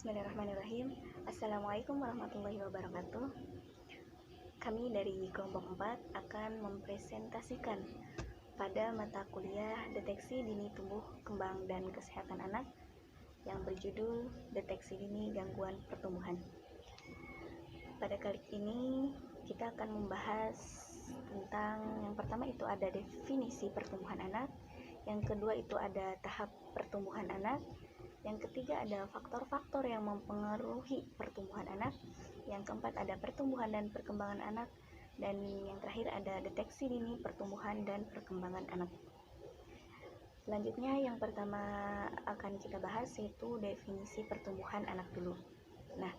Bismillahirrahmanirrahim. Assalamualaikum warahmatullahi wabarakatuh. Kami dari kelompok 4 akan mempresentasikan pada mata kuliah Deteksi Dini Tumbuh Kembang dan Kesehatan Anak yang berjudul Deteksi Dini Gangguan Pertumbuhan. Pada kali ini kita akan membahas tentang yang pertama itu ada definisi pertumbuhan anak, yang kedua itu ada tahap pertumbuhan anak, yang ketiga ada faktor-faktor yang mempengaruhi pertumbuhan anak, yang keempat ada pertumbuhan dan perkembangan anak, dan yang terakhir ada deteksi dini pertumbuhan dan perkembangan anak. Selanjutnya yang pertama akan kita bahas yaitu definisi pertumbuhan anak dulu. Nah,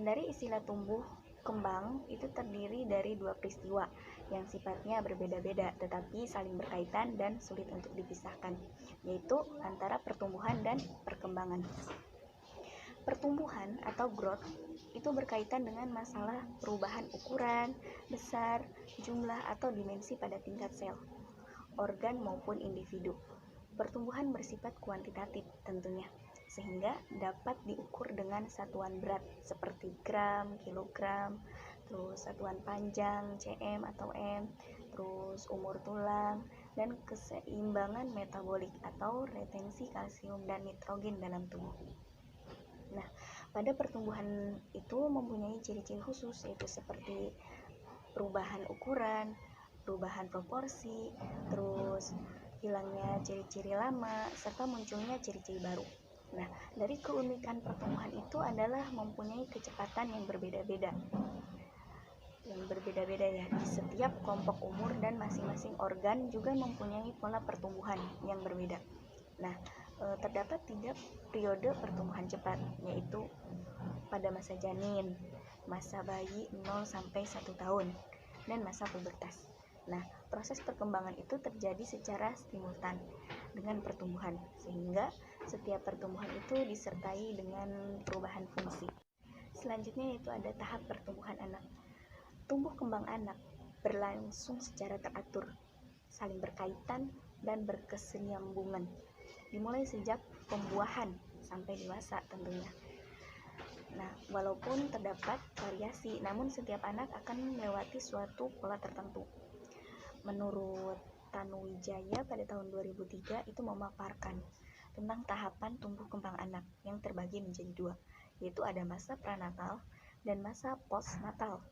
dari istilah tumbuh kembang itu terdiri dari dua peristiwa yang sifatnya berbeda-beda tetapi saling berkaitan dan sulit untuk dipisahkan, yaitu antara pertumbuhan dan perkembangan. Pertumbuhan atau growth itu berkaitan dengan masalah perubahan ukuran, besar, jumlah atau dimensi pada tingkat sel, organ maupun individu. Pertumbuhan bersifat kuantitatif tentunya, sehingga dapat diukur dengan satuan berat seperti gram, kilogram, terus satuan panjang cm atau m, terus umur tulang, dan keseimbangan metabolik atau retensi kalsium dan nitrogen dalam tubuh. Nah, pada pertumbuhan itu mempunyai ciri-ciri khusus yaitu seperti perubahan ukuran, perubahan proporsi, terus hilangnya ciri-ciri lama, serta munculnya ciri-ciri baru. Nah, dari keunikan pertumbuhan itu adalah mempunyai kecepatan yang berbeda-beda. Ya, di setiap kelompok umur dan masing-masing organ juga mempunyai pola pertumbuhan yang berbeda. Nah, terdapat 3 periode pertumbuhan cepat, yaitu pada masa janin, masa bayi 0 sampai 1 tahun, dan masa pubertas. Nah, proses perkembangan itu terjadi secara simultan dengan pertumbuhan, sehingga setiap pertumbuhan itu disertai dengan perubahan fungsi. Selanjutnya yaitu ada tahap pertumbuhan anak. Tumbuh kembang anak berlangsung secara teratur, saling berkaitan dan berkesinambungan, dimulai sejak pembuahan sampai dewasa tentunya. Nah, walaupun terdapat variasi, namun setiap anak akan melewati suatu pola tertentu. Menurut Tanuwijaya pada tahun 2003 itu memaparkan tentang tahapan tumbuh kembang anak yang terbagi menjadi 2, yaitu ada masa pranatal dan masa postnatal.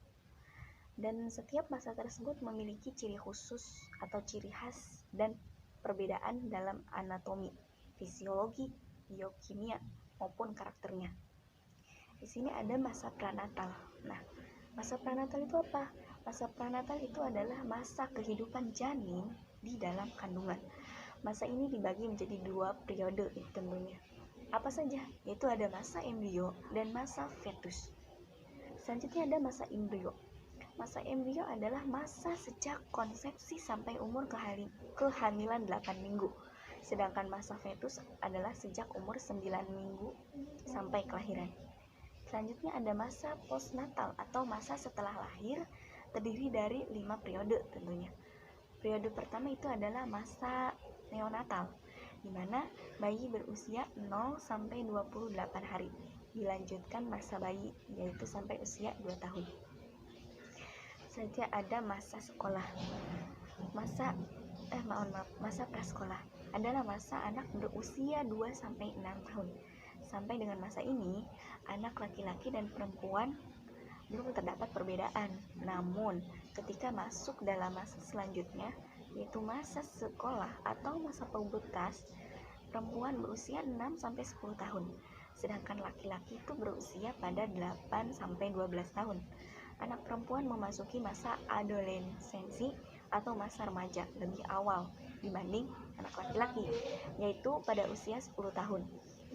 Dan setiap masa tersebut memiliki ciri khusus atau ciri khas dan perbedaan dalam anatomi, fisiologi, biokimia maupun karakternya. Di sini ada masa pranatal. Nah, masa pranatal itu apa? Masa pranatal itu adalah masa kehidupan janin di dalam kandungan. Masa ini dibagi menjadi 2 periode tentunya. Apa saja? Yaitu ada masa embrio dan masa fetus. Selanjutnya ada masa embrio. Masa embrio adalah masa sejak konsepsi sampai umur kehamilan 8 minggu. Sedangkan masa fetus adalah sejak umur 9 minggu sampai kelahiran. Selanjutnya ada masa postnatal atau masa setelah lahir, terdiri dari 5 periode tentunya. Periode pertama itu adalah masa neonatal, di mana bayi berusia 0 sampai 28 hari. Dilanjutkan masa bayi, yaitu sampai usia 2 tahun. Saja ada masa sekolah. Masa prasekolah adalah masa anak berusia 2 sampai 6 tahun. Sampai dengan masa ini, anak laki-laki dan perempuan belum terdapat perbedaan. Namun, ketika masuk dalam masa selanjutnya, yaitu masa sekolah atau masa pubertas, perempuan berusia 6 sampai 10 tahun, sedangkan laki-laki itu berusia pada 8 sampai 12 tahun. Anak perempuan memasuki masa adolescensi atau masa remaja lebih awal dibanding anak laki-laki, yaitu pada usia 10 tahun,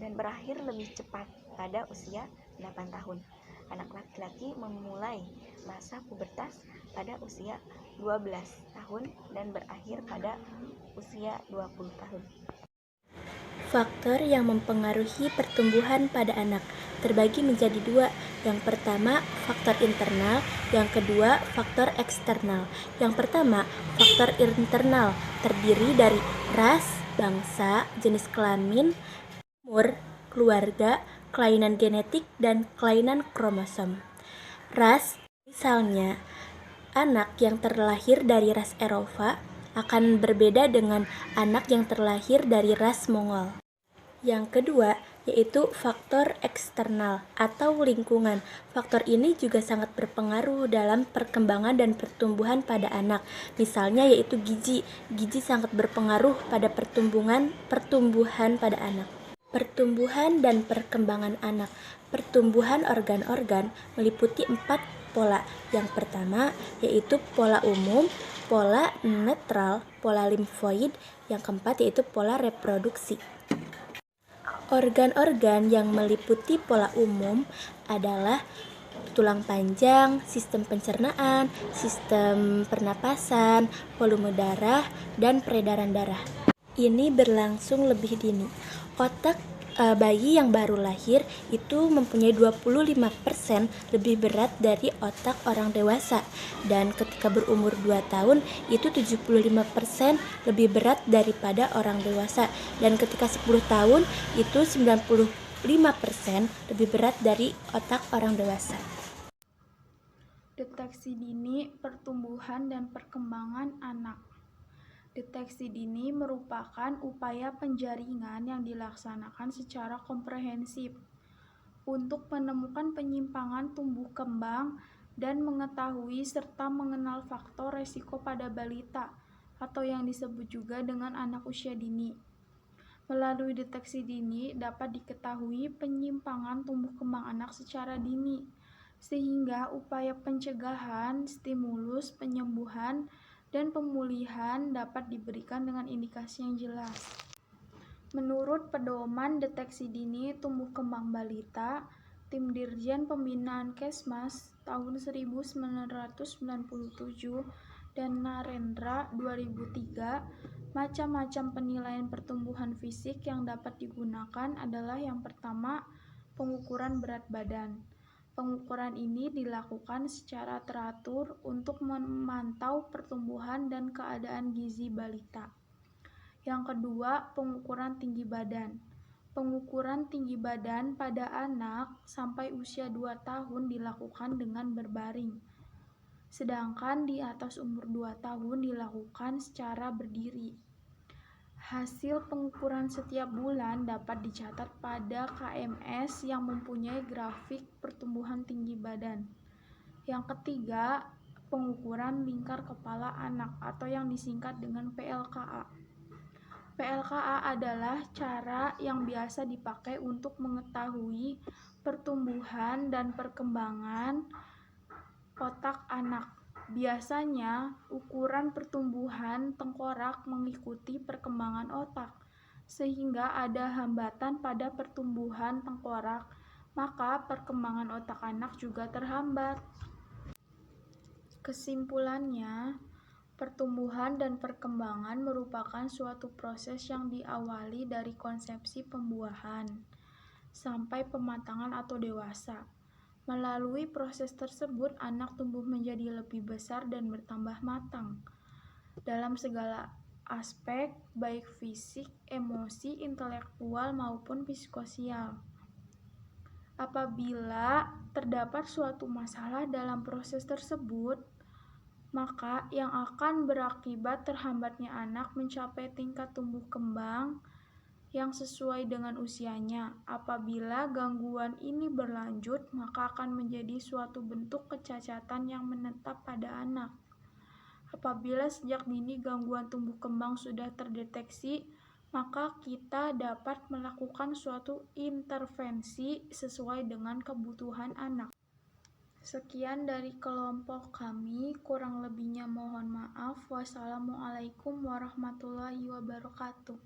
dan berakhir lebih cepat pada usia 8 tahun. Anak laki-laki memulai masa pubertas pada usia 12 tahun dan berakhir pada usia 20 tahun. Faktor yang mempengaruhi pertumbuhan pada anak terbagi menjadi 2. Yang pertama, faktor internal, yang kedua, faktor eksternal. Yang pertama, faktor internal terdiri dari ras, bangsa, jenis kelamin, umur, keluarga, kelainan genetik, dan kelainan kromosom. Ras, misalnya, anak yang terlahir dari ras Eropa akan berbeda dengan anak yang terlahir dari ras Mongol. Yang kedua, yaitu faktor eksternal atau lingkungan. Faktor ini juga sangat berpengaruh dalam perkembangan dan pertumbuhan pada anak. Misalnya yaitu gizi. Gizi sangat berpengaruh pada pertumbuhan pada anak. Pertumbuhan dan perkembangan anak. Pertumbuhan organ-organ meliputi 4 pola. Yang pertama yaitu pola umum, pola netral, pola limfoid, yang keempat yaitu pola reproduksi. Organ-organ yang meliputi pola umum adalah tulang panjang, sistem pencernaan, sistem pernapasan, volume darah, dan peredaran darah. Ini berlangsung lebih dini. Otak bayi yang baru lahir itu mempunyai 25% lebih berat dari otak orang dewasa, dan ketika berumur 2 tahun itu 75% lebih berat daripada orang dewasa, dan ketika 10 tahun itu 95% lebih berat dari otak orang dewasa. Deteksi dini pertumbuhan dan perkembangan anak. Deteksi dini merupakan upaya penjaringan yang dilaksanakan secara komprehensif untuk menemukan penyimpangan tumbuh kembang dan mengetahui serta mengenal faktor resiko pada balita atau yang disebut juga dengan anak usia dini. Melalui deteksi dini dapat diketahui penyimpangan tumbuh kembang anak secara dini, sehingga upaya pencegahan, stimulus, penyembuhan, dan pemulihan dapat diberikan dengan indikasi yang jelas. Menurut Pedoman Deteksi Dini Tumbuh Kembang Balita, Tim Dirjen Pembinaan Kesmas tahun 1997 dan Narendra 2003, macam-macam penilaian pertumbuhan fisik yang dapat digunakan adalah yang pertama, pengukuran berat badan. Pengukuran ini dilakukan secara teratur untuk memantau pertumbuhan dan keadaan gizi balita. Yang kedua, pengukuran tinggi badan. Pengukuran tinggi badan pada anak sampai usia 2 tahun dilakukan dengan berbaring. Sedangkan di atas umur 2 tahun dilakukan secara berdiri. Hasil pengukuran setiap bulan dapat dicatat pada KMS yang mempunyai grafik pertumbuhan tinggi badan. Yang ketiga, pengukuran lingkar kepala anak atau yang disingkat dengan PLKA. PLKA adalah cara yang biasa dipakai untuk mengetahui pertumbuhan dan perkembangan otak anak. Biasanya, ukuran pertumbuhan tengkorak mengikuti perkembangan otak, sehingga ada hambatan pada pertumbuhan tengkorak, maka perkembangan otak anak juga terhambat. Kesimpulannya, pertumbuhan dan perkembangan merupakan suatu proses yang diawali dari konsepsi pembuahan sampai pematangan atau dewasa. Melalui proses tersebut, anak tumbuh menjadi lebih besar dan bertambah matang dalam segala aspek, baik fisik, emosi, intelektual, maupun psikososial. Apabila terdapat suatu masalah dalam proses tersebut, maka yang akan berakibat terhambatnya anak mencapai tingkat tumbuh kembang yang sesuai dengan usianya. Apabila gangguan ini berlanjut, maka akan menjadi suatu bentuk kecacatan yang menetap pada anak. Apabila sejak dini gangguan tumbuh kembang sudah terdeteksi, maka kita dapat melakukan suatu intervensi sesuai dengan kebutuhan anak. Sekian dari kelompok kami, kurang lebihnya mohon maaf. Wassalamualaikum warahmatullahi wabarakatuh.